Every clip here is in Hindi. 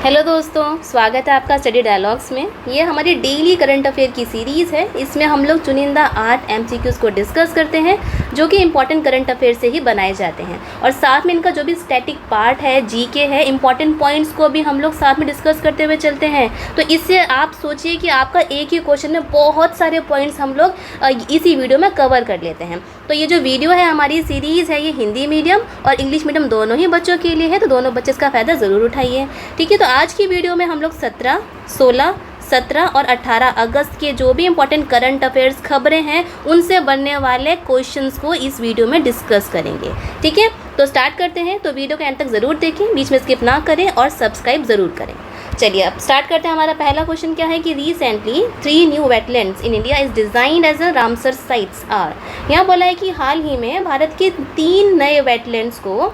हेलो दोस्तों, स्वागत है आपका स्टडी डायलॉग्स में। ये हमारी डेली करंट अफेयर की सीरीज़ है। इसमें हम लोग चुनिंदा 8 MCQs को डिस्कस करते हैं जो कि इंपॉर्टेंट करंट अफेयर से ही बनाए जाते हैं, और साथ में इनका जो भी स्टैटिक पार्ट है, जीके है, इंपॉर्टेंट पॉइंट्स को भी हम लोग साथ में डिस्कस करते हुए चलते हैं। तो इससे आप सोचिए कि आपका एक ही क्वेश्चन में बहुत सारे पॉइंट्स हम लोग इसी वीडियो में कवर कर लेते हैं। तो ये जो वीडियो है, हमारी सीरीज़ है, ये हिंदी मीडियम और इंग्लिश मीडियम दोनों ही बच्चों के लिए है, तो दोनों बच्चे इसका फ़ायदा ज़रूर उठाइए। ठीक है, तो आज की वीडियो में हम लोग 17, 16, 17 और 18 अगस्त के जो भी इंपॉर्टेंट करंट अफेयर्स खबरें हैं उनसे बनने वाले क्वेश्चंस को इस वीडियो में डिस्कस करेंगे। ठीक है, तो स्टार्ट करते हैं। तो वीडियो के एंड तक ज़रूर देखें, बीच में स्किप ना करें और सब्सक्राइब ज़रूर करें। चलिए अब स्टार्ट करते हैं। हमारा पहला क्वेश्चन क्या है कि recently 3 new wetlands in India is designed as a Ramsar sites are. यहाँ बोला है कि हाल ही में भारत के 3 नए वेटलैंड्स को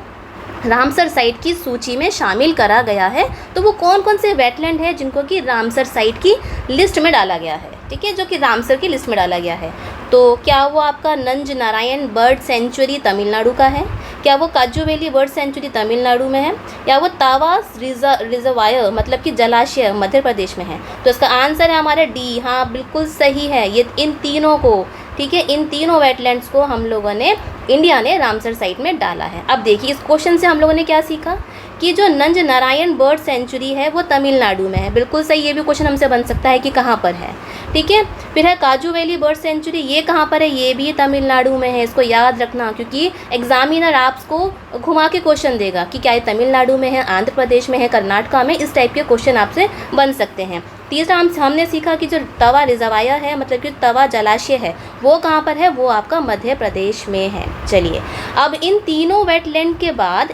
रामसर साइट की सूची में शामिल करा गया है। तो वो कौन कौन से वेटलैंड है जिनको कि रामसर साइट की लिस्ट में डाला गया है? ठीक है, जो कि रामसर की लिस्ट में डाला गया है। तो क्या वो आपका नंज नारायण बर्ड सेंचुरी तमिलनाडु का है? क्या वो काजू वैली बर्ड सेंचुरी तमिलनाडु में है? या वो तावास रिजर्वायर मतलब कि जलाशय मध्य प्रदेश में है? तो इसका आंसर है हमारा डी। हाँ, बिल्कुल सही है। ये इन तीनों को, ठीक है, इन तीनों वेटलैंड्स को हम लोगों ने, इंडिया ने रामसर साइट में डाला है। अब देखिए, इस क्वेश्चन से हम लोगों ने क्या सीखा कि जो नंज नारायण बर्ड सेंचुरी है वो तमिलनाडु में है। बिल्कुल सही, ये भी क्वेश्चन हमसे बन सकता है कि कहाँ पर है। ठीक है, फिर है काजू वैली बर्ड सेंचुरी, ये कहाँ पर है? ये भी तमिलनाडु में है। इसको याद रखना, क्योंकि एग्जामिनर आपको घुमा के क्वेश्चन देगा कि क्या ये तमिलनाडु में है, आंध्र प्रदेश में है, कर्नाटका में। इस टाइप के क्वेश्चन आपसे बन सकते हैं। तीसरा हमने सीखा कि जो तवा रिजर्वायर है मतलब कि तवा जलाशय है वो कहाँ पर है? वो आपका मध्य प्रदेश में है। चलिए, अब इन तीनों वेटलैंड के बाद,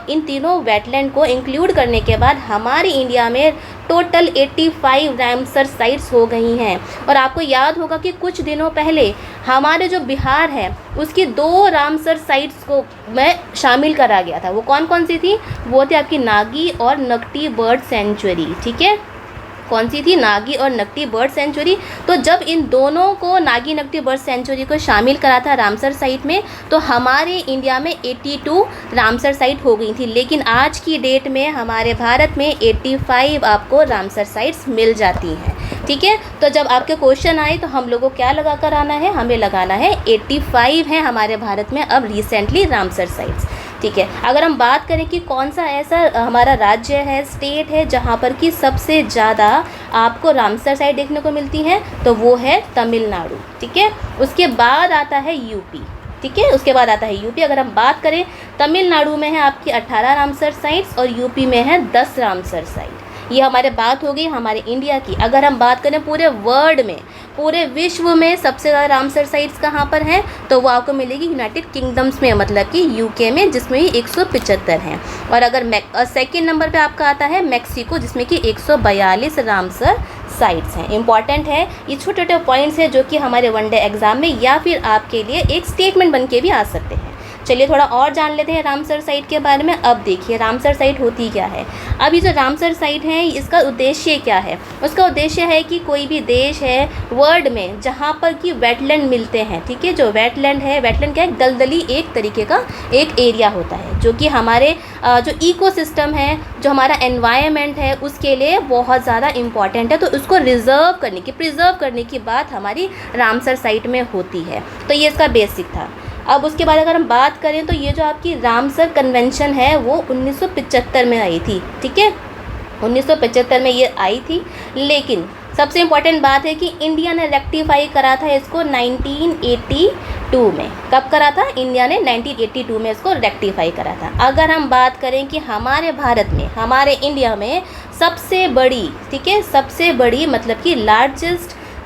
इन तीनों वेटलैंड को इंक्लूड करने के बाद हमारे इंडिया में टोटल 85 रामसर साइट्स हो गई हैं। और आपको याद होगा कि कुछ दिनों पहले हमारे जो बिहार है उसकी 2 रामसर साइट्स को में शामिल करा गया था। वो कौन कौन सी थी? वो थी आपकी नागी और नकटी बर्ड सेंचुरी। ठीक है, कौन सी थी? नागी और नकटी बर्ड सेंचुरी। तो जब इन दोनों को, नागी नकटी बर्ड सेंचुरी को शामिल करा था रामसर साइट में, तो हमारे इंडिया में 82 रामसर साइट हो गई थी। लेकिन आज की डेट में हमारे भारत में 85 आपको रामसर साइट्स मिल जाती हैं। ठीक है, तो जब आपके क्वेश्चन आए तो हम लोगों को क्या लगा कर आना है? हमें लगाना है 85 है हमारे भारत में अब रिसेंटली रामसर साइट्स। ठीक है, अगर हम बात करें कि कौन सा ऐसा हमारा राज्य है, स्टेट है जहाँ पर कि सबसे ज़्यादा आपको रामसर साइट देखने को मिलती है, तो वो है तमिलनाडु। ठीक है, उसके बाद आता है यूपी। ठीक है, उसके बाद आता है यूपी। अगर हम बात करें, तमिलनाडु में है आपकी 18 रामसर साइट्स और यूपी में है 10 रामसर साइट। ये हमारे बात हो गई हमारे इंडिया की। अगर हम बात करें पूरे वर्ल्ड में, पूरे विश्व में सबसे ज़्यादा रामसर साइट्स कहाँ पर हैं, तो वो आपको मिलेगी यूनाइटेड किंगडम्स में, मतलब कि यूके में, जिसमें 175 हैं। और अगर सेकेंड नंबर पे आपका आता है मैक्सिको, जिसमें कि 142 रामसर साइट्स हैं। इंपॉर्टेंट है, ये छोटे छोटे पॉइंट्स हैं जो कि हमारे वनडे एग्जाम में या फिर आपके लिए एक स्टेटमेंट बन के भी आ सकते हैं। चलिए थोड़ा और जान लेते हैं रामसर साइट के बारे में। अब देखिए रामसर साइट होती क्या है। अब ये जो रामसर साइट है इसका उद्देश्य क्या है? उसका उद्देश्य है कि कोई भी देश है वर्ल्ड में जहाँ पर कि वेटलैंड मिलते हैं। ठीक है, जो वेटलैंड है, वेटलैंड क्या है? दलदली एक तरीके का एक एरिया होता है जो कि हमारे जो इकोसिस्टम है, जो हमारा एनवायरनमेंट है, उसके लिए बहुत ज़्यादा इम्पॉर्टेंट है। तो उसको रिजर्व करने की, प्रिजर्व करने की बात हमारी रामसर साइट में होती है। तो ये इसका बेसिक था। अब उसके बाद अगर हम बात करें तो ये जो आपकी रामसर कन्वेंशन है वो 1975 में आई थी। ठीक है, 1975 में ये आई थी। लेकिन सबसे इम्पॉर्टेंट बात है कि इंडिया ने रेक्टिफाई करा था इसको 1982 में। कब करा था? इंडिया ने 1982 में इसको रेक्टिफाई करा था। अगर हम बात करें कि हमारे भारत में, हमारे इंडिया में सबसे बड़ी, ठीक है, सबसे बड़ी मतलब कि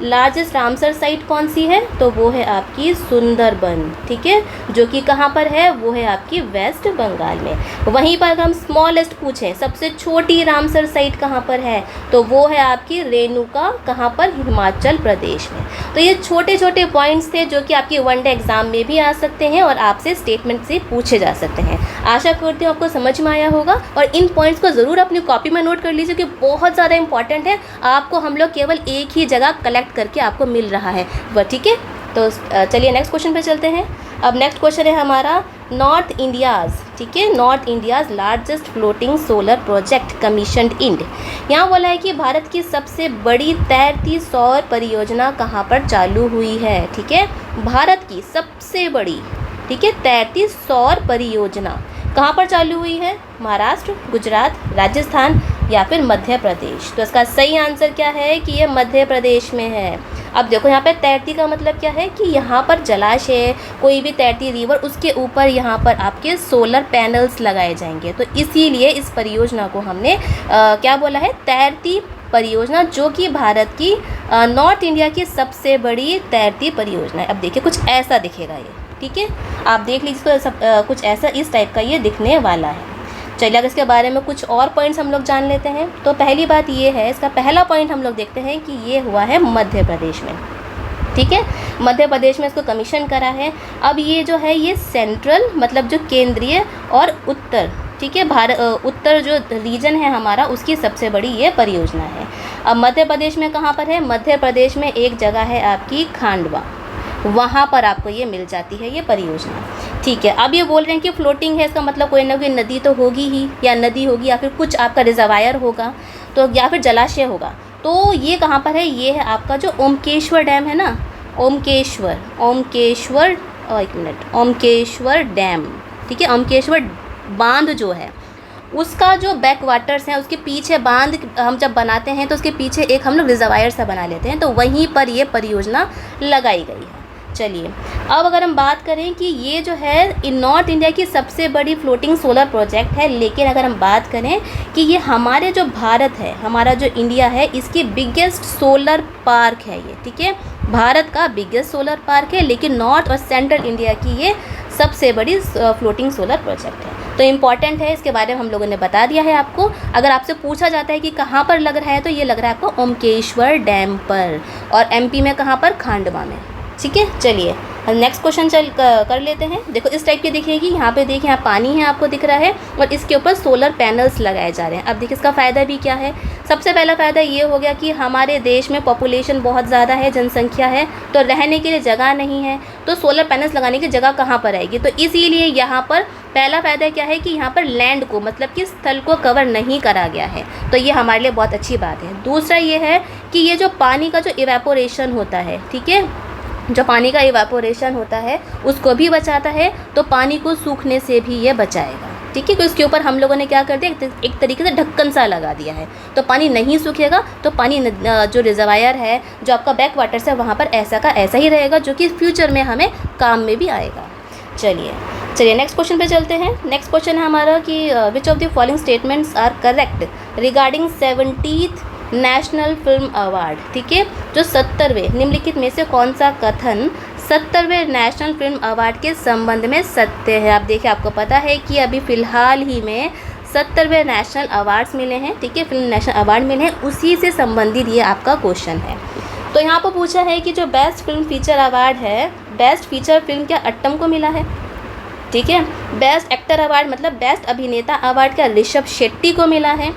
लार्जेस्ट रामसर साइट कौन सी है? तो वो है आपकी सुंदरबन। ठीक है, जो कि कहाँ पर है? वो है आपकी वेस्ट बंगाल में। वहीं पर अगर हम स्मॉलेस्ट पूछें, सबसे छोटी रामसर साइट कहाँ पर है, तो वो है आपकी रेणुका। कहाँ पर? हिमाचल प्रदेश में। तो ये छोटे छोटे पॉइंट्स थे जो कि आपके वनडे एग्जाम में भी आ सकते हैं और आपसे स्टेटमेंट से पूछे जा सकते हैं। आशा करती हूँ आपको समझ में आया होगा और इन पॉइंट्स को ज़रूर अपनी कॉपी में नोट कर लीजिए कि बहुत ज़्यादा इंपॉर्टेंट है। आपको हम लोग केवल एक ही जगह कलेक्ट करके आपको मिल रहा है वह। ठीक है, तो चलिए नेक्स्ट क्वेश्चन पे चलते हैं। अब नेक्स्ट क्वेश्चन है हमारा नॉर्थ इंडियाज़, ठीक है, north India's largest floating solar project commissioned in. यहाँ बोला है कि भारत की सबसे बड़ी तैरती सौर परियोजना कहाँ पर चालू हुई है। ठीक है, भारत की सबसे बड़ी, ठीक है, तैरती सौर परियोजना कहाँ पर चालू हुई है? महाराष्ट्र, गुजरात, राजस्थान या फिर मध्य प्रदेश। तो इसका सही आंसर क्या है कि ये मध्य प्रदेश में है। अब देखो यहाँ पे तैरती का मतलब क्या है कि यहाँ पर जलाशय, कोई भी तैरती रिवर, उसके ऊपर यहाँ पर आपके सोलर पैनल्स लगाए जाएंगे। तो इसीलिए इस परियोजना को हमने क्या बोला है? तैरती परियोजना, जो कि भारत की नॉर्थ इंडिया की सबसे बड़ी तैरती परियोजना है। अब देखिए कुछ ऐसा दिखेगा ये, ठीक है, आप देख लीजिए कुछ ऐसा इस टाइप का ये दिखने वाला है। चलिए अगर इसके बारे में कुछ और पॉइंट्स हम लोग जान लेते हैं। तो पहली बात ये है, इसका पहला पॉइंट हम लोग देखते हैं कि ये हुआ है मध्य प्रदेश में। ठीक है, मध्य प्रदेश में इसको कमीशन करा है। अब ये जो है ये सेंट्रल मतलब जो केंद्रीय और उत्तर, ठीक है, उत्तर जो रीजन है हमारा, उसकी सबसे बड़ी ये परियोजना है। अब मध्य प्रदेश में कहाँ पर है? मध्य प्रदेश में एक जगह है आपकी खांडवा, वहाँ पर आपको ये मिल जाती है ये परियोजना। ठीक है, अब ये बोल रहे हैं कि फ्लोटिंग है, इसका मतलब कोई ना कोई नदी तो होगी ही, या नदी होगी या फिर कुछ आपका रिजर्वायर होगा, तो या फिर जलाशय होगा। तो ये कहाँ पर है? ये है आपका जो ओमकेश्वर डैम है ना, ओमकेश्वर डैम, ठीक है, ओमकेश्वर बांध जो है उसका जो बैक वाटर्स हैं, उसके पीछे बांध हम जब बनाते हैं तो उसके पीछे एक हम लोग रिजर्वायर सा बना लेते हैं, तो वहीं पर ये परियोजना लगाई गई है। चलिए अब अगर हम बात करें कि ये जो है इन नॉर्थ इंडिया की सबसे बड़ी फ्लोटिंग सोलर प्रोजेक्ट है, लेकिन अगर हम बात करें कि ये हमारे जो भारत है, हमारा जो इंडिया है, इसकी बिगेस्ट सोलर पार्क है ये। ठीक है, भारत का बिगेस्ट सोलर पार्क है, लेकिन नॉर्थ और सेंट्रल इंडिया की ये सबसे बड़ी फ्लोटिंग सोलर प्रोजेक्ट है। तो इम्पॉर्टेंट है, इसके बारे में हम लोगों ने बता दिया है आपको। अगर आपसे पूछा जाता है कि कहाँ पर लग रहा है, तो ये लग रहा है आपको ओमकेश्वर डैम पर, और एमपी में कहाँ पर? खांडवा में। ठीक है, चलिए नेक्स्ट क्वेश्चन कर लेते हैं। देखो इस टाइप की दिखेगी, यहाँ पे देखिए, यहाँ पानी है आपको दिख रहा है, और इसके ऊपर सोलर पैनल्स लगाए जा रहे हैं। अब देखिए इसका फ़ायदा भी क्या है। सबसे पहला फ़ायदा ये हो गया कि हमारे देश में पॉपुलेशन बहुत ज़्यादा है, जनसंख्या है, तो रहने के लिए जगह नहीं है, तो सोलर पैनल्स लगाने की जगह कहाँ पर आएगी? तो इसीलिए यहाँ पर पहला फ़ायदा क्या है कि यहाँ पर लैंड को, मतलब कि स्थल को कवर नहीं करा गया है, तो ये हमारे लिए बहुत अच्छी बात है। दूसरा ये है कि ये जो पानी का जो इवेपोरेशन होता है, ठीक है, जो पानी का इवेपोरेशन होता है उसको भी बचाता है, तो पानी को सूखने से भी ये बचाएगा। ठीक है, तो इसके ऊपर हम लोगों ने क्या कर दिया, एक तरीके से ढक्कन सा लगा दिया है, तो पानी नहीं सूखेगा, तो पानी जो रिजर्वायर है, जो आपका बैक वाटर्स है, वहाँ पर ऐसा का ऐसा ही रहेगा, जो कि फ्यूचर में हमें काम में भी आएगा। चलिए नेक्स्ट क्वेश्चन पे चलते हैं। नेक्स्ट क्वेश्चन है हमारा कि which of the following statements are correct regarding 70th national film award. ठीक है, जो 70वें निम्नलिखित में से कौन सा कथन 70वें नेशनल फिल्म अवार्ड के संबंध में सत्य है? आप देखिए, आपको पता है कि अभी फ़िलहाल ही में 70वें नेशनल अवार्ड्स मिले हैं, ठीक है, फिल्म नेशनल अवार्ड मिले हैं, उसी से संबंधित ये आपका क्वेश्चन है। तो यहाँ पर पूछा है कि जो बेस्ट फिल्म फीचर अवार्ड है, बेस्ट फीचर फिल्म क्या अट्टम को मिला है? ठीक है, बेस्ट एक्टर अवार्ड मतलब बेस्ट अभिनेता अवार्ड क्या ऋषभ शेट्टी को मिला है?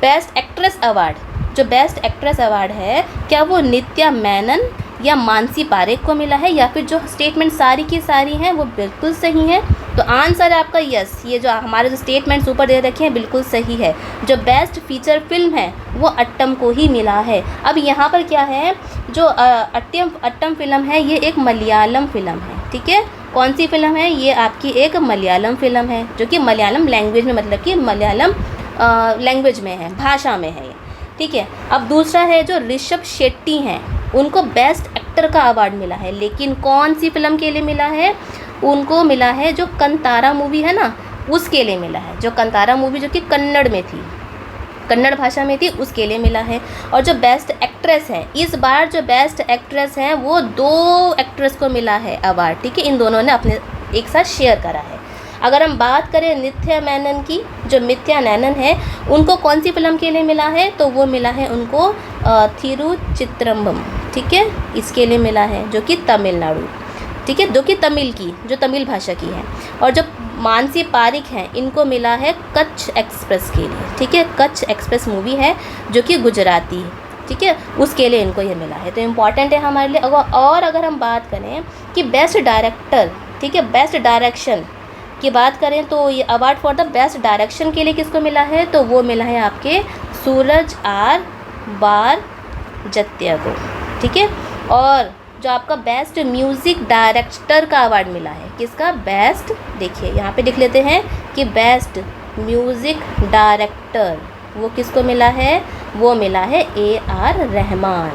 बेस्ट एक्ट्रेस अवार्ड, जो बेस्ट एक्ट्रेस अवार्ड है, क्या वो नित्या मेनन या मानसी पारेख को मिला है? या फिर जो स्टेटमेंट सारी की सारी हैं वो बिल्कुल सही है? तो आंसर है आपका यस, ये जो हमारे जो स्टेटमेंट्स ऊपर दे रखे हैं बिल्कुल सही है। जो बेस्ट फीचर फिल्म है वो अट्टम को ही मिला है। अब यहाँ पर क्या है, जो अट्टम फिल्म है ये एक मलयालम फिल्म है। ठीक है, कौन सी फिल्म है? ये आपकी एक मलयालम फिल्म है, जो कि मलयालम लैंग्वेज में, मतलब कि मलयालम लैंग्वेज में है, भाषा में है ये। ठीक है, अब दूसरा है जो ऋषभ शेट्टी हैं, उनको बेस्ट एक्टर का अवार्ड मिला है, लेकिन कौन सी फिल्म के लिए मिला है? उनको मिला है जो कंतारा मूवी है ना, उसके लिए मिला है। जो कंतारा मूवी जो कि कन्नड़ में थी, कन्नड़ भाषा में थी, उसके लिए मिला है। और जो बेस्ट एक्ट्रेस है, इस बार जो बेस्ट एक्ट्रेस है वो 2 एक्ट्रेस को मिला है अवार्ड। ठीक है, इन दोनों ने अपने एक साथ शेयर करा है। अगर हम बात करें नित्या मेनन की, जो नित्या मेनन है, उनको कौन सी फिल्म के लिए मिला है? तो वो मिला है उनको थिरुचित्रम्बम। ठीक है, इसके लिए मिला है, जो कि तमिलनाडु, ठीक है, जो कि तमिल भाषा की है। और जो मानसी पारेख हैं, इनको मिला है कच्छ एक्सप्रेस के लिए। ठीक है, कच्छ एक्सप्रेस मूवी है जो कि गुजराती है, ठीक है, उसके लिए इनको ये मिला है। तो इम्पॉर्टेंट है हमारे लिए। और अगर हम बात करें कि बेस्ट डायरेक्टर, ठीक है, बेस्ट डायरेक्शन की बात करें तो ये award for the best direction के लिए किसको मिला है, तो वो मिला है आपके सूरज आर बारजत्या को, ठीक है। और जो आपका बेस्ट म्यूज़िक डायरेक्टर का अवार्ड मिला है, किसका, बेस्ट, देखिए यहाँ पे लिख लेते हैं कि बेस्ट म्यूज़िक डायरेक्टर वो किसको मिला है, वो मिला है AR रहमान,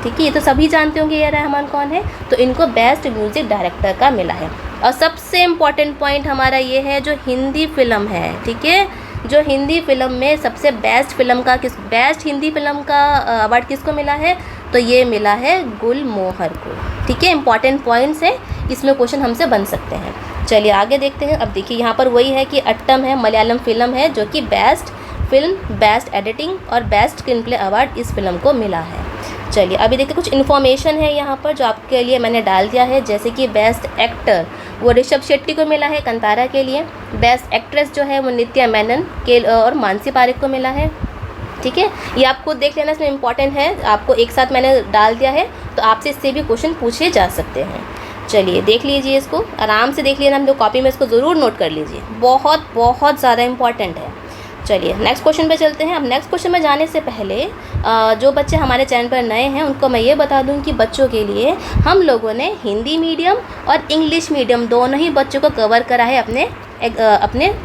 ठीक है। ये तो सभी जानते होंगे AR रहमान कौन है, तो इनको बेस्ट म्यूज़िक डायरेक्टर का मिला है। और सबसे इम्पॉर्टेंट पॉइंट हमारा ये है, जो हिंदी फिल्म है, ठीक है, जो हिंदी फिल्म में सबसे बेस्ट फिल्म का बेस्ट हिंदी फिल्म का अवार्ड किसको मिला है, तो ये मिला है गुलमोहर को, ठीक है। इंपॉर्टेंट पॉइंट्स है, इसमें क्वेश्चन हमसे बन सकते हैं। चलिए आगे देखते हैं। अब देखिए यहाँ पर वही है कि अट्टम है, मलयालम फिल्म है, जो कि बेस्ट फिल्म, बेस्ट एडिटिंग और बेस्ट स्क्रीन प्ले अवार्ड इस फिल्म को मिला है। चलिए अभी देखते कुछ इन्फॉर्मेशन है यहाँ पर जो आपके लिए मैंने डाल दिया है, जैसे कि बेस्ट एक्टर वो ऋषभ शेट्टी को मिला है कंतारा के लिए। बेस्ट एक्ट्रेस जो है वो नित्या मेनन के और मानसी पारिक को मिला है, ठीक है। ये आप खुद देख लेना, इसमें इंपॉर्टेंट है, आपको एक साथ मैंने डाल दिया है, तो आपसे इससे भी क्वेश्चन पूछे जा सकते हैं। चलिए देख लीजिए, इसको आराम से देख लेना, हम लोग कॉपी में इसको ज़रूर नोट कर लीजिए, बहुत बहुत ज़्यादा इंपॉर्टेंट है। चलिए नेक्स्ट क्वेश्चन पे चलते हैं। अब नेक्स्ट क्वेश्चन में जाने से पहले जो बच्चे हमारे चैनल पर नए हैं उनको मैं ये बता दूं कि बच्चों के लिए हम लोगों ने हिंदी मीडियम और इंग्लिश मीडियम दोनों ही बच्चों को कवर करा है अपने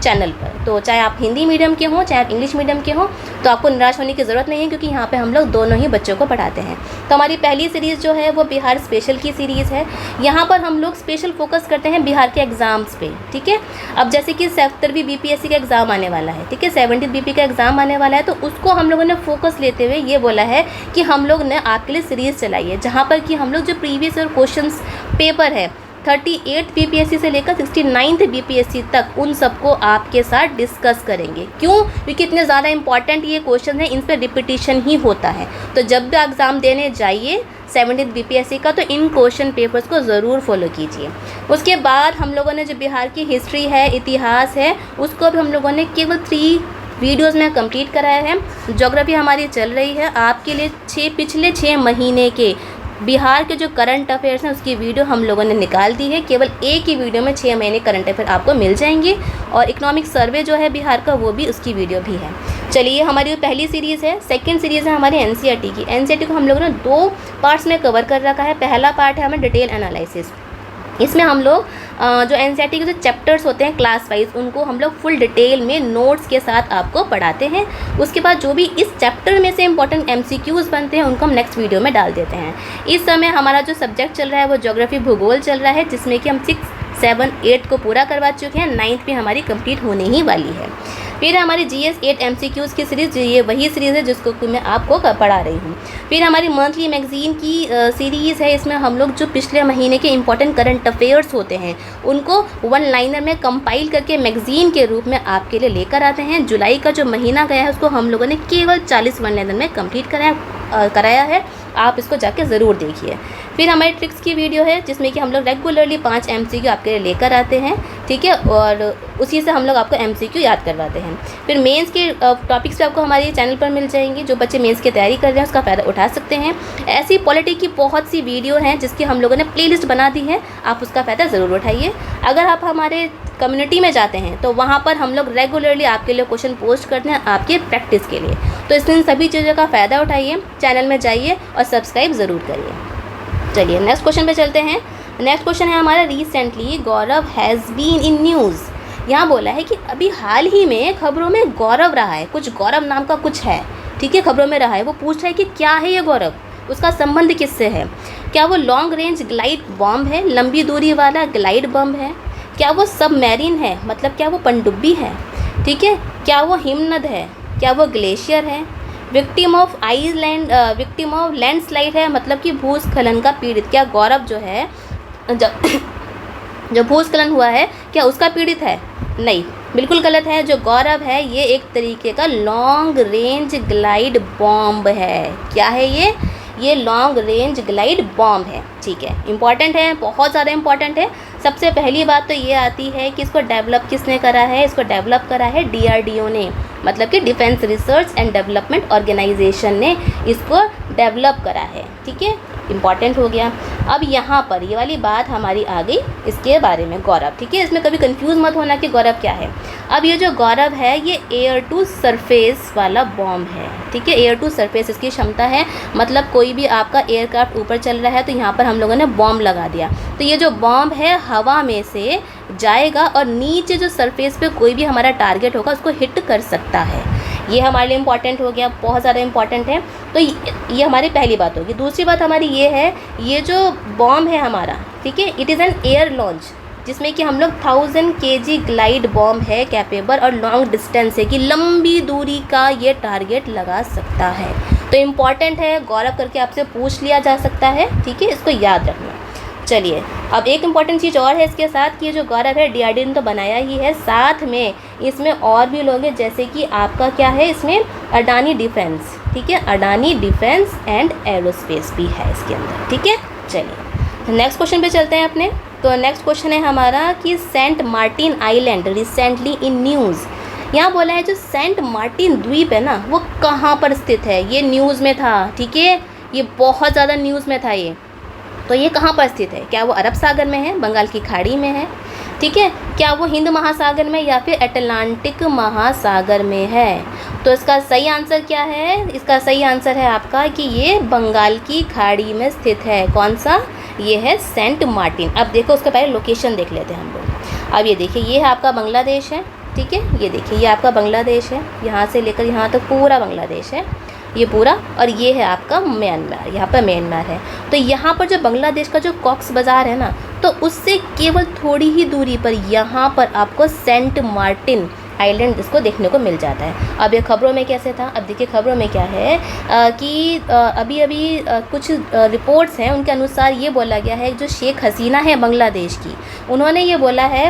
चैनल पर। तो चाहे आप हिंदी मीडियम के हों चाहे आप इंग्लिश मीडियम के हों, तो आपको निराश होने की ज़रूरत नहीं है, क्योंकि यहाँ पे हम लोग दोनों ही बच्चों को पढ़ाते हैं। तो हमारी पहली सीरीज़ जो है वो बिहार स्पेशल की सीरीज़ है। यहाँ पर हम लोग स्पेशल फोकस करते हैं बिहार के एग्ज़ाम्स पे, ठीक है। अब जैसे कि 70वीं BPSC का एग्ज़ाम आने वाला है, ठीक है, 70th BP का एग्ज़ाम आने वाला है, तो उसको हम लोगों ने फोकस लेते हुए ये बोला है कि हम लोग ने आपके लिए सीरीज़ चलाई है, जहाँ पर कि हम लोग जो प्रीवियस ईयर क्वेश्चंस पेपर है 38th BPSC से लेकर 69th BPSC तक, उन सबको आपके साथ डिस्कस करेंगे। क्यों? क्योंकि इतने ज़्यादा इंपॉर्टेंट ये क्वेश्चन है, इन पर रिपीटिशन ही होता है। तो जब भी एग्ज़ाम देने जाइए 70th BPSC का, तो इन क्वेश्चन पेपर्स को ज़रूर फॉलो कीजिए। उसके बाद हम लोगों ने जो बिहार की हिस्ट्री है, इतिहास है, उसको भी हम लोगों ने केवल 3 वीडियोज़ में कंप्लीट कराया है। ज्योग्राफी हमारी चल रही है, आपके लिए पिछले 6 महीने के बिहार के जो करंट अफेयर्स हैं उसकी वीडियो हम लोगों ने निकाल दी है। केवल एक ही वीडियो में 6 महीने करंट अफेयर आपको मिल जाएंगे, और इकोनॉमिक सर्वे जो है बिहार का वो भी उसकी वीडियो भी है। चलिए हमारी पहली सीरीज़ है। सेकंड सीरीज़ है हमारी NCERT की। NCERT को हम लोगों ने 2 पार्ट्स में कवर कर रखा है। पहला पार्ट है हमें डिटेल एनालिसिस। इसमें हम लोग जो NCERT के जो चैप्टर्स होते हैं क्लास वाइज, उनको हम लोग फुल डिटेल में नोट्स के साथ आपको पढ़ाते हैं। उसके बाद जो भी इस चैप्टर में से इंपॉर्टेंट MCQs बनते हैं उनको हम नेक्स्ट वीडियो में डाल देते हैं। इस समय हमारा जो सब्जेक्ट चल रहा है वो ज्योग्राफी भूगोल चल रहा है, जिसमें कि हम 6, 7, 8 को पूरा करवा चुके हैं। 9th भी हमारी कंप्लीट होने ही वाली है। फिर हमारी GS 8 MCQs की सीरीज़, ये वही सीरीज़ है जिसको मैं आपको पढ़ा रही हूँ। फिर हमारी मंथली मैगज़ीन की सीरीज़ है। इसमें हम लोग जो पिछले महीने के इंपॉर्टेंट करंट अफेयर्स होते हैं उनको 1 लाइनर में कंपाइल करके मैगज़ीन के रूप में आपके लिए लेकर आते हैं। जुलाई का जो महीना गया है उसको हम लोगों ने केवल 40 1 लाइनर में कंप्लीट कराया है। आप इसको जाके ज़रूर देखिए। फिर हमारी ट्रिक्स की वीडियो है, जिसमें कि हम लोग रेगुलरली 5 MCQ आपके लिए लेकर आते हैं, ठीक है, और उसी से हम लोग आपको MCQ याद करवाते हैं। फिर मेंस के टॉपिक्स भी आपको हमारे चैनल पर मिल जाएंगे। जो बच्चे मेंस की तैयारी कर रहे हैं उसका फ़ायदा उठा सकते हैं। ऐसी पॉलिटी की बहुत सी वीडियो हैं जिसकी हम लोगों ने प्लेलिस्ट बना दी है, आप उसका फ़ायदा ज़रूर उठाइए। अगर आप हमारे कम्युनिटी में जाते हैं तो वहाँ पर हम लोग रेगुलरली आपके लिए क्वेश्चन पोस्ट करते हैं आपके प्रैक्टिस के लिए। तो इन सभी चीज़ों का फ़ायदा उठाइए, चैनल में जाइए और सब्सक्राइब ज़रूर करिए। चलिए नेक्स्ट क्वेश्चन पे चलते हैं। नेक्स्ट क्वेश्चन है हमारा, recently Gaurav has been in news. यहाँ बोला है कि अभी हाल ही में खबरों में गौरव रहा है, कुछ गौरव नाम का कुछ है, ठीक है, खबरों में रहा है। वो पूछ रहा है कि क्या है ये गौरव, उसका संबंध किससे है। क्या वो लॉन्ग रेंज ग्लाइड बॉम्ब है, लंबी दूरी वाला ग्लाइड बम है, क्या वो सबमरीन है, मतलब क्या वो पनडुब्बी है, ठीक है, क्या वो हिमनद है, क्या वो ग्लेशियर है, विक्टिम ऑफ लैंडस्लाइड है, मतलब कि भूस्खलन का पीड़ित। क्या गौरव जो है जो भूस्खलन हुआ है क्या उसका पीड़ित है? नहीं, बिल्कुल गलत है। जो गौरव है ये एक तरीके का लॉन्ग रेंज ग्लाइड बॉम्ब है। क्या है ये लॉन्ग रेंज ग्लाइड बॉम्ब है, ठीक है। इंपॉर्टेंट है, बहुत ज़्यादा इंपॉर्टेंट है। सबसे पहली बात तो ये आती है कि इसको डेवलप किसने करा है। इसको डेवलप करा है DRDO ने, मतलब कि defence research and development organisation ने इसको डेवलप करा है, ठीक है। इंपॉर्टेंट हो गया। अब यहाँ पर ये वाली बात हमारी आ गई इसके बारे में, गौरव, ठीक है। इसमें कभी कंफ्यूज मत होना कि गौरव क्या है। अब ये जो गौरव है ये एयर टू सरफेस वाला बॉम्ब है, ठीक है। एयर टू सरफेस इसकी क्षमता है, मतलब कोई भी आपका एयरक्राफ्ट ऊपर चल रहा है तो यहाँ पर हम लोगों ने बॉम्ब लगा दिया, तो ये जो बॉम्ब है हवा में से जाएगा और नीचे जो सरफेस पे कोई भी हमारा टारगेट होगा उसको हिट कर सकता है। ये हमारे लिए इम्पॉर्टेंट हो गया, बहुत ज़्यादा इम्पॉर्टेंट है। तो ये हमारी पहली बात होगी। दूसरी बात हमारी ये है, ये जो बॉम्ब है हमारा, ठीक है, it is an air launch, जिसमें कि हम लोग 1000 kg ग्लाइड बॉम्ब है कैपेबल और लॉन्ग डिस्टेंस है कि लंबी दूरी का ये टारगेट लगा सकता है। तो इम्पॉर्टेंट है, गौरव करके आपसे पूछ लिया जा सकता है, ठीक है, इसको याद रखना। चलिए अब एक इम्पॉर्टेंट चीज़ और है इसके साथ कि ये जो गौरव है DRDO ने तो बनाया ही है, साथ में इसमें और भी लोग हैं, जैसे कि आपका क्या है इसमें अडानी डिफेंस, ठीक है, अडानी डिफेंस एंड एरोस्पेस भी है इसके अंदर, ठीक है। चलिए नेक्स्ट क्वेश्चन पे चलते हैं अपने। तो नेक्स्ट क्वेश्चन है हमारा कि Saint Martin island recently in news. यहाँ बोला है जो सेंट मार्टिन द्वीप है ना वो कहाँ पर स्थित है, ये न्यूज़ में था, ठीक है, ये बहुत ज़्यादा न्यूज़ में था ये। तो ये कहाँ पर स्थित है, क्या वो अरब सागर में है, बंगाल की खाड़ी में है, ठीक है, क्या वो हिंद महासागर में या फिर अटलांटिक महासागर में है। तो इसका सही आंसर क्या है, इसका सही आंसर है आपका कि ये बंगाल की खाड़ी में स्थित है। कौन सा, ये है सेंट मार्टिन। अब देखो उसके पहले लोकेशन देख लेते हैं हम लोग। अब ये देखिए ये है आपका बांग्लादेश है, ठीक है, ये देखिए ये आपका बांग्लादेश है, यहाँ से लेकर यहाँ तक पूरा बांग्लादेश है ये पूरा, और ये है आपका म्यांमार, यहाँ पर म्यांमार है। तो यहाँ पर जो बांग्लादेश का जो कॉक्स बाज़ार है ना, तो उससे केवल थोड़ी ही दूरी पर यहाँ पर आपको सेंट मार्टिन आइलैंड इसको देखने को मिल जाता है। अब ये खबरों में कैसे था, अब देखिए खबरों में क्या है कि अभी कुछ रिपोर्ट्स हैं, उनके अनुसार ये बोला गया है जो शेख हसीना है बांग्लादेश की, उन्होंने ये बोला है,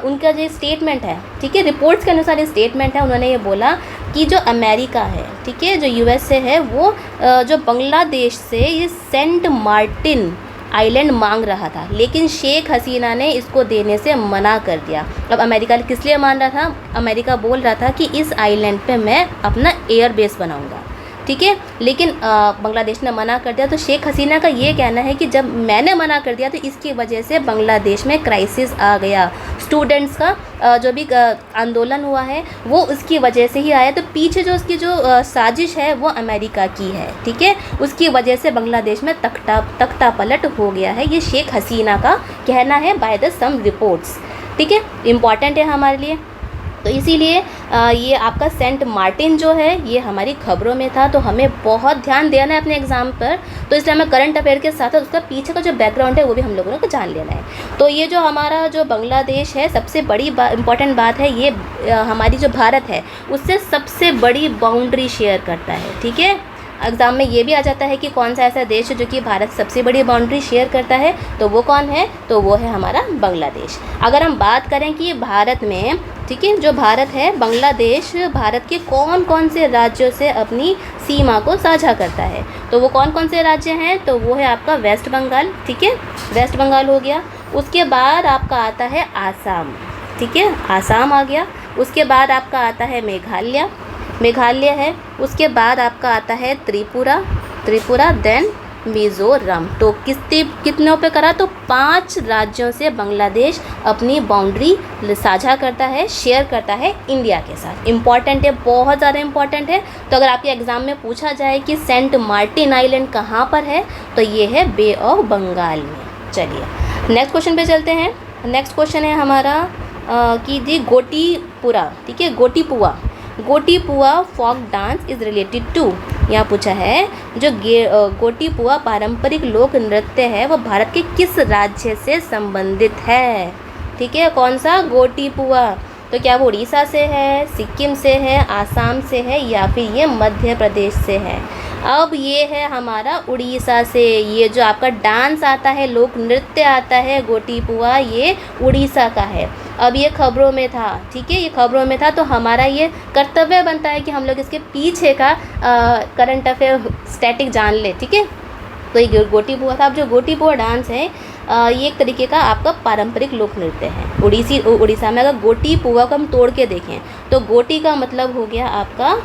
उनका जो स्टेटमेंट है, ठीक है, रिपोर्ट्स के अनुसार ये स्टेटमेंट है, उन्होंने ये बोला कि जो अमेरिका है, ठीक है, जो USA है, वो जो बांग्लादेश से ये सेंट मार्टिन आइलैंड मांग रहा था, लेकिन शेख हसीना ने इसको देने से मना कर दिया। अब अमेरिका किस लिए मान रहा था, अमेरिका बोल रहा था कि इस आइलैंड पे मैं अपना एयर बेस बनाऊंगा, ठीक है, लेकिन बांग्लादेश ने मना कर दिया। तो शेख हसीना का ये कहना है कि जब मैंने मना कर दिया तो इसकी वजह से बांग्लादेश में क्राइसिस आ गया, स्टूडेंट्स का जो भी आंदोलन हुआ है वो उसकी वजह से ही आया। तो पीछे जो उसकी जो साजिश है वो अमेरिका की है, ठीक है, उसकी वजह से बांग्लादेश में तख्ता पलट हो गया है, ये शेख हसीना का कहना है बाय द सम रिपोर्ट्स, ठीक है, इम्पॉर्टेंट है हमारे लिए। तो इसीलिए ये आपका सेंट मार्टिन जो है ये हमारी खबरों में था, तो हमें बहुत ध्यान देना है अपने एग्ज़ाम पर। तो इसलिए हमें करंट अफेयर के साथ उसका पीछे का जो बैकग्राउंड है वो भी हम लोगों को जान लेना है। तो ये जो हमारा जो बांग्लादेश है, सबसे बड़ी इम्पॉर्टेंट बात है, ये हमारी जो भारत है उससे सबसे बड़ी बाउंड्री शेयर करता है, ठीक है। एग्ज़ाम में ये भी आ जाता है कि कौन सा ऐसा देश है जो कि भारत सबसे बड़ी बाउंड्री शेयर करता है, तो वो कौन है, तो वो है हमारा बांग्लादेश। अगर हम बात करें कि भारत में, ठीक है, जो भारत है, बांग्लादेश भारत के कौन कौन से राज्यों से अपनी सीमा को साझा करता है, तो वो कौन कौन से राज्य हैं, तो वो है आपका वेस्ट बंगाल, ठीक है, वेस्ट बंगाल हो गया। उसके बाद आपका आता है आसाम, ठीक है, आसाम आ गया। उसके बाद आपका आता है मेघालय है। उसके बाद आपका आता है त्रिपुरा, देन मिज़ोरम। तो कितनों पे करा, तो 5 राज्यों से बांग्लादेश अपनी बाउंड्री साझा करता है, शेयर करता है इंडिया के साथ। इम्पॉर्टेंट है, बहुत ज़्यादा इम्पॉर्टेंट है। तो अगर आपके एग्ज़ाम में पूछा जाए कि सेंट मार्टिन आइलैंड कहाँ पर है, तो ये है बे ऑफ बंगाल में। चलिए नेक्स्ट क्वेश्चन पे चलते हैं। नेक्स्ट क्वेश्चन है हमारा कि जी गोटीपुरा, ठीक है, Gotipua folk dance is related to. यहाँ पूछा है जो गोटीपुआ पारंपरिक लोक नृत्य है वो भारत के किस राज्य से संबंधित है, ठीक है, कौन सा, गोटीपुआ। तो क्या वो उड़ीसा से है, सिक्किम से है, आसाम से है, या फिर ये मध्य प्रदेश से है। अब ये है हमारा उड़ीसा से। ये जो आपका डांस आता है, लोक नृत्य आता है गोटीपुआ, ये उड़ीसा का है। अब ये खबरों में था, ठीक है, ये खबरों में था, तो हमारा ये कर्तव्य बनता है कि हम लोग इसके पीछे का करंट अफेयर स्टैटिक जान ले, ठीक है। तो ये गोटीपुआ था। अब जो गोटीपुआ डांस है ये एक तरीके का आपका पारंपरिक लोक नृत्य है उड़ीसा में। अगर गोटीपुआ को हम तोड़ के देखें तो गोटी का मतलब हो गया आपका,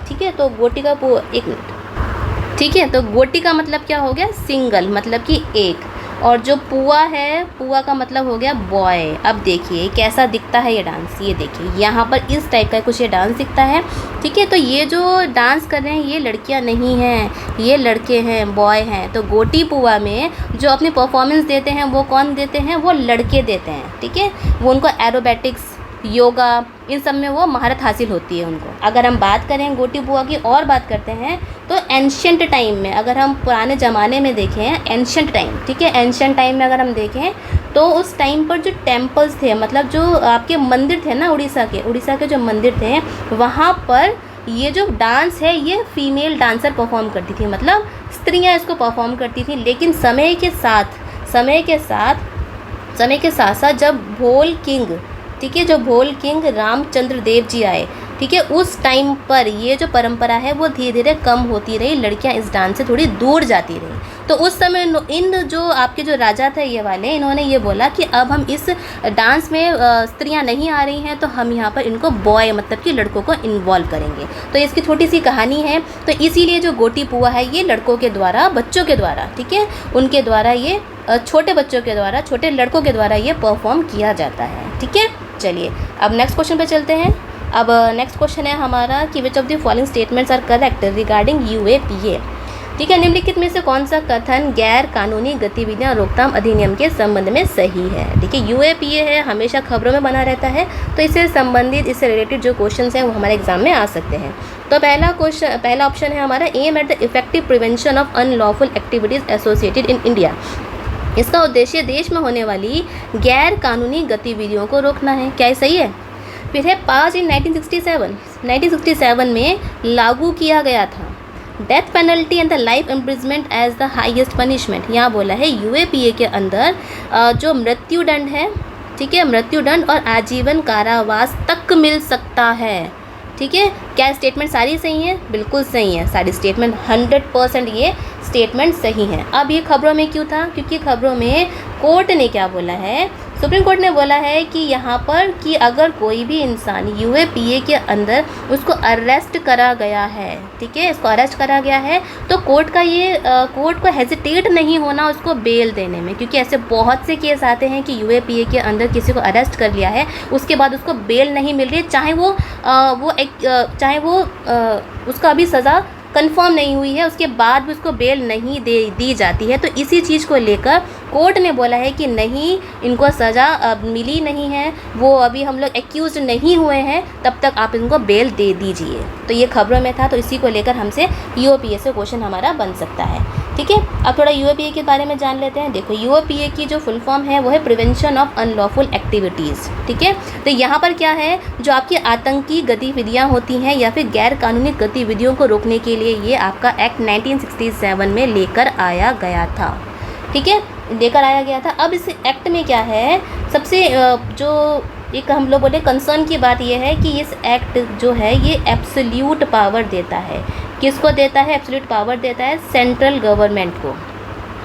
ठीक है, तो गोटी का एक मिनट, ठीक है। तो गोटी का मतलब क्या हो गया, सिंगल, मतलब कि एक। और जो पुआ है, पुआ का मतलब हो गया बॉय। अब देखिए कैसा दिखता है ये डांस, ये देखिए यहाँ पर इस टाइप का कुछ ये डांस दिखता है। ठीक है, तो ये जो डांस कर रहे हैं ये लड़कियां नहीं हैं, ये लड़के हैं, बॉय हैं। तो गोटी पुआ में जो अपनी परफॉर्मेंस देते हैं वो कौन देते हैं, वो लड़के देते हैं। ठीक है, वो उनको एरोबैटिक्स, योगा, इन सब में वो महारत हासिल होती है उनको। अगर हम बात करें गोटी पुआ की और बात करते हैं तो एंशियंट टाइम में, अगर हम पुराने ज़माने में देखें, एंशियंट टाइम, ठीक है, एंशियंट टाइम में अगर हम देखें तो उस टाइम पर जो टेम्पल्स थे, मतलब जो आपके मंदिर थे ना, उड़ीसा के जो मंदिर थे, वहाँ पर ये जो डांस है ये फीमेल डांसर परफॉर्म करती थी, मतलब स्त्रियाँ इसको परफॉर्म करती थी। लेकिन समय के साथ जब भोल किंग, ठीक है, जो भोल किंग रामचंद्र देव जी आए, ठीक है, उस टाइम पर ये जो परंपरा है वो धीरे धीरे कम होती रही, लड़कियां इस डांस से थोड़ी दूर जाती रही। तो उस समय इन जो आपके जो राजा थे ये वाले, इन्होंने ये बोला कि अब हम इस डांस में स्त्रियां नहीं आ रही हैं तो हम यहाँ पर इनको बॉय, मतलब कि लड़कों को इन्वॉल्व करेंगे। तो इसकी छोटी सी कहानी है। तो इसीलिए जो गोटी पुआ है ये लड़कों के द्वारा, बच्चों के द्वारा, ठीक है, उनके द्वारा ये छोटे बच्चों के द्वारा, छोटे लड़कों के द्वारा ये परफॉर्म किया जाता है। ठीक है, चलिए अब नेक्स्ट क्वेश्चन पे चलते हैं। अब नेक्स्ट क्वेश्चन है हमारा कि which of the following statements are correct regarding UAPA। ठीक है, निम्नलिखित में से कौन सा कथन गैर कानूनी गतिविधियां रोकथाम अधिनियम के संबंध में सही है। ठीक है, UAPA है, हमेशा खबरों में बना रहता है, तो इससे संबंधित, इससे रिलेटेड जो क्वेश्चंस हैं वो हमारे एग्जाम में आ सकते हैं। तो पहला ऑप्शन है हमारा, aim at the effective prevention of unlawful activities associated in India. इसका उद्देश्य देश में होने वाली गैर कानूनी गतिविधियों को रोकना है। क्या ये सही है? फिर है पास इन 1967 में लागू किया गया था death penalty and the life imprisonment as the highest punishment. यहाँ बोला है UAPA के अंदर जो मृत्युदंड है, ठीक है, मृत्युदंड और आजीवन कारावास तक मिल सकता है। ठीक है, क्या स्टेटमेंट सारी सही हैं? बिल्कुल सही है, सारी स्टेटमेंट 100% ये स्टेटमेंट सही है। अब ये खबरों में क्यों था? क्योंकि खबरों में कोर्ट ने क्या बोला है, सुप्रीम कोर्ट ने बोला है कि यहाँ पर कि अगर कोई भी इंसान UAPA के अंदर उसको अरेस्ट करा गया है, ठीक है, इसको अरेस्ट करा गया है, तो कोर्ट को हेजिटेट नहीं होना उसको बेल देने में। क्योंकि ऐसे बहुत से केस आते हैं कि UAPA के अंदर किसी को अरेस्ट कर लिया है, उसके बाद उसको बेल नहीं मिल रही, चाहे वो उसका अभी सज़ा कंफर्म नहीं हुई है, उसके बाद भी उसको बेल नहीं दी जाती है। तो इसी चीज़ को लेकर कोर्ट ने बोला है कि नहीं, इनको सज़ा मिली नहीं है, वो अभी हम लोग एक्यूज नहीं हुए हैं, तब तक आप इनको बेल दे दीजिए। तो ये खबरों में था, तो इसी को लेकर हमसे UAPA से क्वेश्चन हमारा बन सकता है। ठीक है, अब थोड़ा UAPA के बारे में जान लेते हैं। देखो, UAPA की जो फुल फॉर्म है वो है प्रिवेंशन ऑफ अनलॉफुल एक्टिविटीज़। ठीक है, तो यहाँ पर क्या है, जो आपकी आतंकी गतिविधियाँ होती हैं या फिर गैर कानूनी गतिविधियों को रोकने के लिए ये आपका एक्ट 1967 में लेकर आया गया था। ठीक है, लेकर आया गया था। अब इस एक्ट में क्या है, सबसे जो एक हम लोग बोले कंसर्न की बात यह है कि इस एक्ट जो है ये एब्सोल्यूट पावर देता है। किसको देता है? एब्सोल्यूट पावर देता है सेंट्रल गवर्नमेंट को।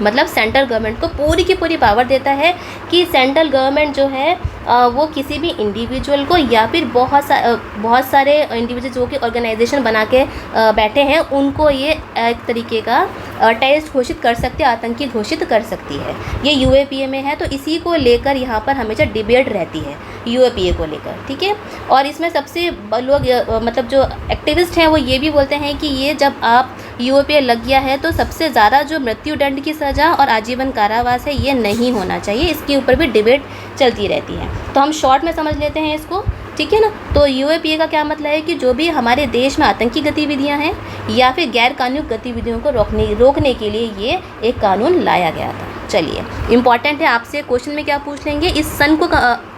मतलब सेंट्रल गवर्नमेंट को पूरी की पूरी पावर देता है कि सेंट्रल गवर्नमेंट जो है वो किसी भी इंडिविजुअल को या फिर बहुत सारे इंडिविजुअल जो कि ऑर्गेनाइजेशन बना के बैठे हैं, उनको ये एक तरीके का टेररिस्ट घोषित कर सकते हैं, आतंकी घोषित कर सकती है। ये UAPA में है, तो इसी को लेकर यहाँ पर हमेशा डिबेट रहती है UAPA को लेकर। ठीक है, और इसमें सबसे लोग मतलब जो एक्टिविस्ट हैं वो ये भी बोलते हैं कि ये जब आप UAPA लग गया है तो सबसे ज़्यादा जो मृत्युदंड की सज़ा और आजीवन कारावास है ये नहीं होना चाहिए। इसके ऊपर भी डिबेट चलती रहती है। तो हम शॉर्ट में समझ लेते हैं इसको, ठीक है ना। तो UAPA का क्या मतलब है कि जो भी हमारे देश में आतंकी गतिविधियां हैं या फिर गैर कानूनी गतिविधियों को रोकने के लिए ये एक कानून लाया गया था। चलिए, इम्पॉर्टेंट है, आपसे क्वेश्चन में क्या पूछ लेंगे, इस सन को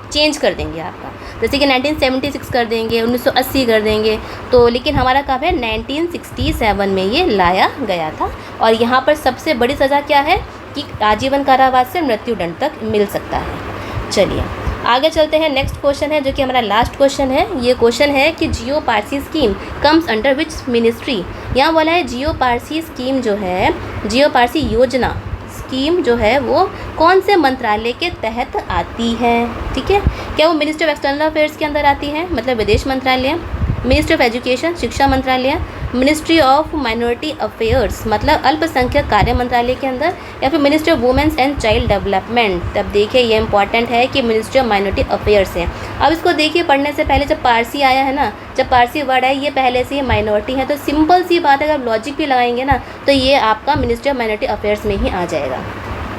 चेंज कर देंगे आपका, जैसे कि 1976 कर देंगे, 1980 कर देंगे, तो लेकिन हमारा कब है 1967 में ये लाया गया था। और यहाँ पर सबसे बड़ी सज़ा क्या है कि आजीवन कारावास से मृत्युदंड तक मिल सकता है। चलिए आगे चलते हैं। नेक्स्ट क्वेश्चन है जो कि हमारा लास्ट क्वेश्चन है। ये क्वेश्चन है कि Jiyo Parsi scheme comes under which ministry. यहाँ बोला है जियो पारसी स्कीम जो है, जियो पारसी योजना स्कीम जो है वो कौन से मंत्रालय के तहत आती है। ठीक है, क्या वो मिनिस्ट्री ऑफ एक्सटर्नल अफेयर्स के अंदर आती है, मतलब विदेश मंत्रालय, मिनिस्ट्री ऑफ एजुकेशन शिक्षा मंत्रालय, मिनिस्ट्री ऑफ माइनॉरिटी अफेयर्स मतलब अल्पसंख्यक कार्य मंत्रालय के अंदर, या फिर ministry of women's and child development. तब देखिए ये इंपॉर्टेंट है कि मिनिस्ट्री ऑफ माइनॉरिटी अफेयर्स है। अब इसको देखिए पढ़ने से पहले जब पारसी आया है ना, जब पारसी वर्ड है ये पहले से ही माइनॉरिटी है, तो सिंपल सी बात है, अगर लॉजिक भी लगाएंगे ना तो ये आपका मिनिस्ट्री ऑफ माइनॉरिटी अफेयर्स में ही आ जाएगा।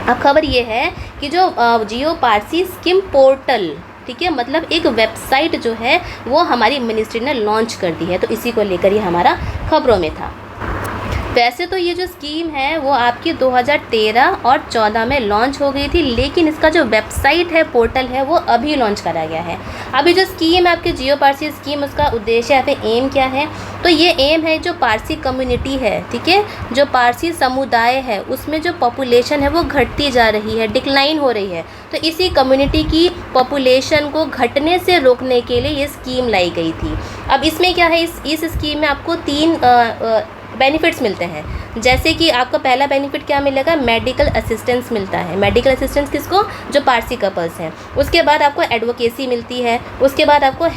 अब खबर ये है कि जो जियो पारसी स्कीम पोर्टल, ठीक है, मतलब एक वेबसाइट जो है वो हमारी मिनिस्ट्री ने लॉन्च कर दी है, तो इसी को लेकर ही हमारा खबरों में था। वैसे तो ये जो स्कीम है वो आपकी 2013 और 14 में लॉन्च हो गई थी, लेकिन इसका जो वेबसाइट है, पोर्टल है, वो अभी लॉन्च करा गया है। अभी जो स्कीम है आपकी जियो पारसी स्कीम, उसका उद्देश्य या फिर एम क्या है, तो ये एम है जो पारसी कम्युनिटी है, ठीक है, जो पारसी समुदाय है उसमें जो पॉपुलेशन है वो घटती जा रही है, डिक्लाइन हो रही है, तो इसी कम्युनिटी की पॉपुलेशन को घटने से रोकने के लिए ये स्कीम लाई गई थी। अब इसमें क्या है, इस स्कीम में आपको 3 बेनिफिट्स मिलते हैं। जैसे कि आपका पहला बेनिफिट क्या मिलेगा, मेडिकल असिस्टेंस मिलता है। मेडिकल असिस्टेंस किसको, जो पारसी कपल्स हैं। उसके बाद आपको एडवोकेसी मिलती है। उसके बाद आपको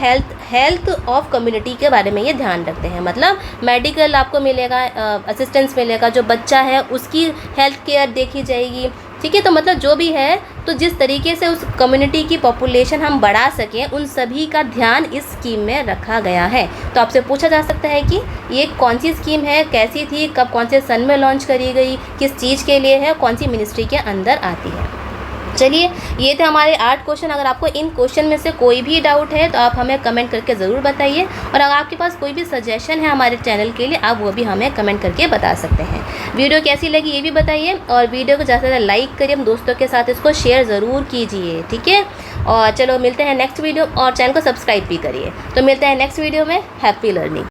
हेल्थ ऑफ कम्युनिटी के बारे में ये ध्यान रखते हैं, मतलब मेडिकल आपको मिलेगा, असिस्टेंस मिलेगा, जो बच्चा है उसकी हेल्थ केयर देखी जाएगी, ठीक है। तो मतलब जो भी है, तो जिस तरीके से उस कम्युनिटी की पॉपुलेशन हम बढ़ा सकें, उन सभी का ध्यान इस स्कीम में रखा गया है। तो आपसे पूछा जा सकता है कि ये कौन सी स्कीम है, कैसी थी, कब, कौन से सन में लॉन्च करी गई, किस चीज़ के लिए है, कौन सी मिनिस्ट्री के अंदर आती है। चलिए, ये थे हमारे 8 क्वेश्चन। अगर आपको इन क्वेश्चन में से कोई भी डाउट है तो आप हमें कमेंट करके ज़रूर बताइए, और अगर आपके पास कोई भी सजेशन है हमारे चैनल के लिए, आप वो भी हमें कमेंट करके बता सकते हैं। वीडियो कैसी लगी ये भी बताइए, और वीडियो को ज़्यादा से ज़्यादा लाइक करिए, हम दोस्तों के साथ इसको शेयर ज़रूर कीजिए, ठीक है। और चलो मिलते हैं नेक्स्ट वीडियो, और चैनल को सब्सक्राइब भी करिए। तो मिलते हैं नेक्स्ट वीडियो में। Happy learning.